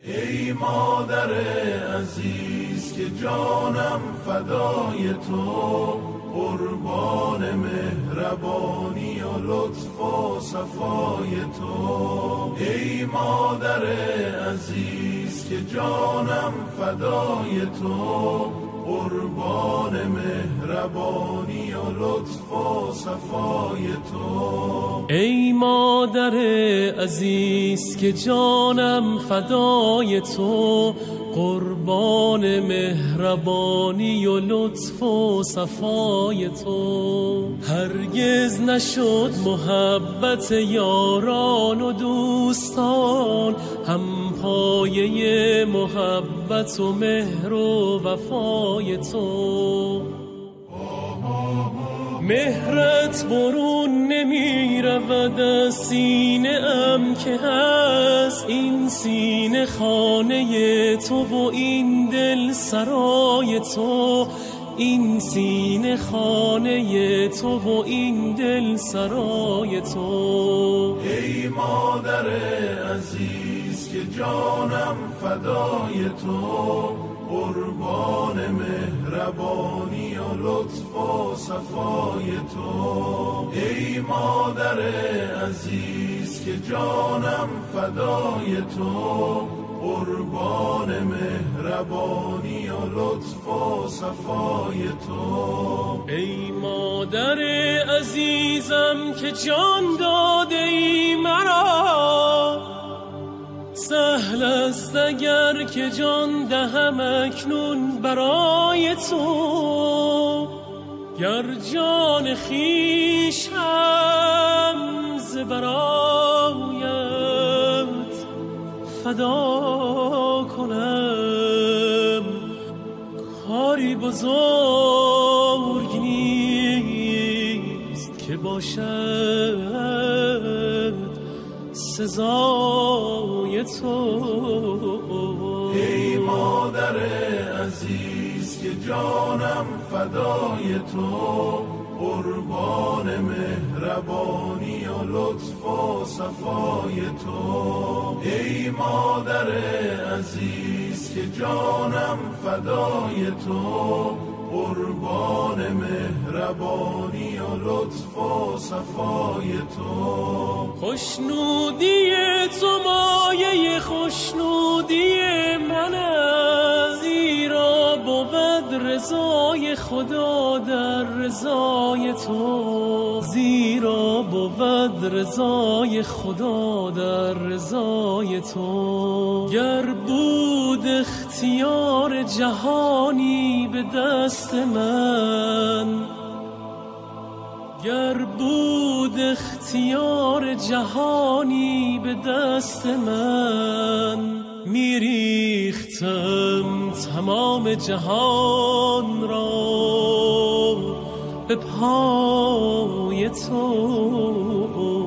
ای مادر عزیز که جانم فدای تو، قربان مهربانی و لطف و صفای تو. ای مادر عزیز که جانم فدای تو، قربان مهربانی و لطف و صفای تو. ای مادر عزیز که جانم فدای تو، قربان مهربانی و لطف و صفای تو. هرگز نشد محبت یاران و دوستان هم پایه محبت و مهر و وفای تو. مهرت برون نمی رود از سینه ام که هست این سینه خانه تو و این دل سرای تو. این سینه خانه تو و این دل سرای تو. ای مادر عزیز که جانم فدای تو، قربان مهربانی و لطف و صفای تو. ای مادر عزیز که جانم فدای تو، قربان مهربانی و لطف و صفای تو. ای مادر عزیزم که جان داده ای مرا، سهل است اگر که جان دهم اکنون برای تو. گر جان خویشم ز برایت فدا کنم، کاری بزرگ نیست که باشد سزای تو. ای مادر عزیز که جانم فدای تو، قربان مهربانی و لطف و صفای تو. ای مادر عزیز که جانم فدای تو، قربان مهربانی و لطف و صفای تو. خوشنودی تو مایه خوشنودی من است، زیرا بود رضای خدا در رضای تو. زیرا بود رضای خدا در رضای تو. گر بود اختیار جهانی به دست من، گر بود اختیار جهانی به دست من، میریختم تمام جهان را به پای تو.